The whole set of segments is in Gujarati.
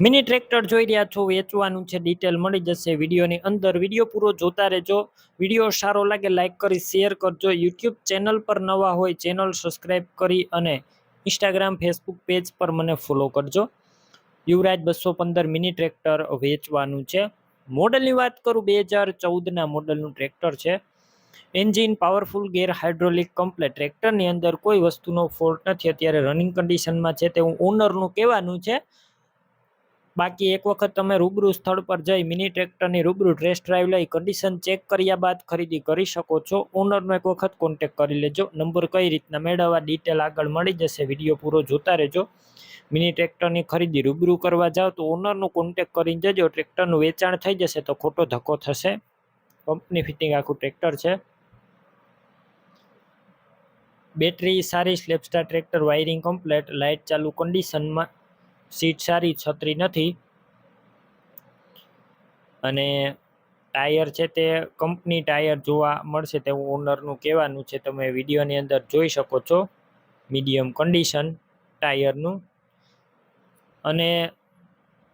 મિની ટ્રેક્ટર જોઈ રહ્યા છો, વેચવાનું છે, ડિટેલ મળી જશે વિડીયોની અંદર. વિડીયો પૂરો જોતા રહેજો. વિડીયો સારો લાગે લાઈક કરી શેર કરજો. યુટ્યુબ ચેનલ પર નવા હોય ચેનલ સબસ્ક્રાઈબ કરી અને ઇન્સ્ટાગ્રામ ફેસબુક પેજ પર મને ફોલો કરજો. યુવરાજ 215 મિની ટ્રેક્ટર વેચવાનું છે. મોડલની વાત કરું, 2014ના મોડલનું ટ્રેક્ટર છે. એન્જિન પાવરફુલ, ગેર હાઇડ્રોલિક કમ્પ્લેટ. ટ્રેક્ટરની અંદર કોઈ વસ્તુનો ફોલ્ટ નથી. અત્યારે રનિંગ કન્ડિશનમાં છે તેવું ઓનરનું કહેવાનું છે. બાકી એક વખત તમે રૂબરૂ સ્થળ પર જઈ મિની ટ્રેક્ટરની રૂબરૂ ટેસ્ટ ડ્રાઈવ લઈ કન્ડિશન ચેક કર્યા બાદ ખરીદી કરી શકો છો. ઓનરનો એક વખત કોન્ટેક્ટ કરી લેજો. નંબર કઈ રીતના મેળવવા ડિટેલ આગળ મળી જશે. વિડીયો પૂરો જોતા રહેજો. મિની ટ્રેક્ટરની ખરીદી રૂબરૂ કરવા જાઓ તો ઓનરનું કોન્ટેક્ટ કરીને જજો. ટ્રેક્ટરનું વેચાણ થઈ જશે તો ખોટો ધક્કો થશે. કંપની ફિટિંગ આખું ટ્રેક્ટર છે. બેટરી સારી, સ્લેપસ્ટાર ટ્રેક્ટર, વાયરિંગ કમ્પ્લેટ, લાઇટ ચાલુ કન્ડિશનમાં, સીટ સારી, છત્રી નથી અને ટાયર છે તે કંપની ટાયર જોવા મળશે તેવું ઓનરનું કહેવાનું છે. તમે વિડીયોની અંદર જોઈ શકો છો મીડિયમ કન્ડિશન ટાયરનું. અને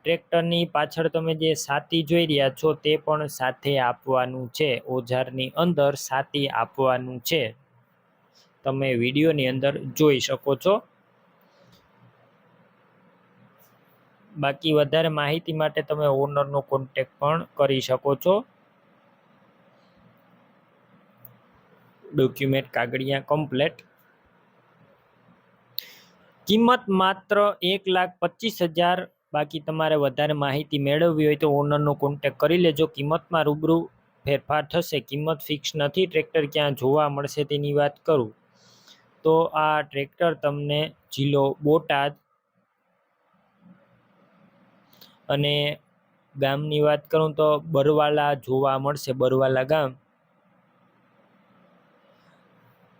ટ્રેક્ટરની પાછળ તમે જે સાથી જોઈ રહ્યા છો તે પણ સાથે આપવાનું છે. ઓજારની અંદર સાથી આપવાનું છે, તમે વિડીયોની અંદર જોઈ શકો છો. બાકી વધારે માહિતી માટે તમે ઓનરનો કોન્ટેક્ટ પણ કરી શકો છો. ડોક્યુમેન્ટ કાગળિયા કમ્પ્લેટ. કિંમત માત્ર 1,25,000. બાકી તમારે વધારે માહિતી મેળવવી હોય તો ઓનરનો કોન્ટેક્ટ કરી લેજો. કિંમતમાં રૂબરૂ ફેરફાર થશે. કિંમત ફિક્સ નથી. ટ્રેક્ટર ક્યાં જોવા મળશે તેની વાત કરું તો આ ટ્રેક્ટર તમને જિલ્લો બોટાદ અને ગામની વાત કરું તો બરવાલા જોવા મળશે. બરવાલા ગામ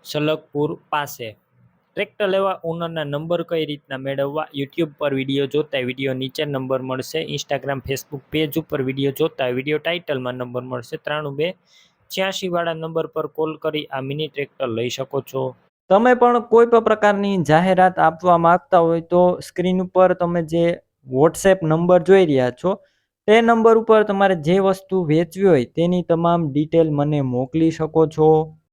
સલગપુર પાસે. ટ્રેક્ટર લેવા ઓનરના નંબર કઈ રીતના મેળવવા? યુટ્યુબ પર વિડીયો જોતા વિડીયો નીચે નંબર મળશે. ઇન્સ્ટાગ્રામ ફેસબુક પેજ ઉપર વિડીયો જોતા વિડીયો ટાઇટલમાં નંબર મળશે. 9286 વાળા નંબર પર કોલ કરી આ મિની ટ્રેક્ટર લઈ શકો છો. તમે પણ કોઈ પણ પ્રકારની જાહેરાત આપવા માંગતા હોય તો સ્ક્રીન ઉપર તમે જે વોટ્સએપ નંબર જોઈ રહ્યા છો તે નંબર ઉપર તમારે જે વસ્તુ વેચવી હોય તેની તમામ ડિટેલ મને મોકલી શકો છો.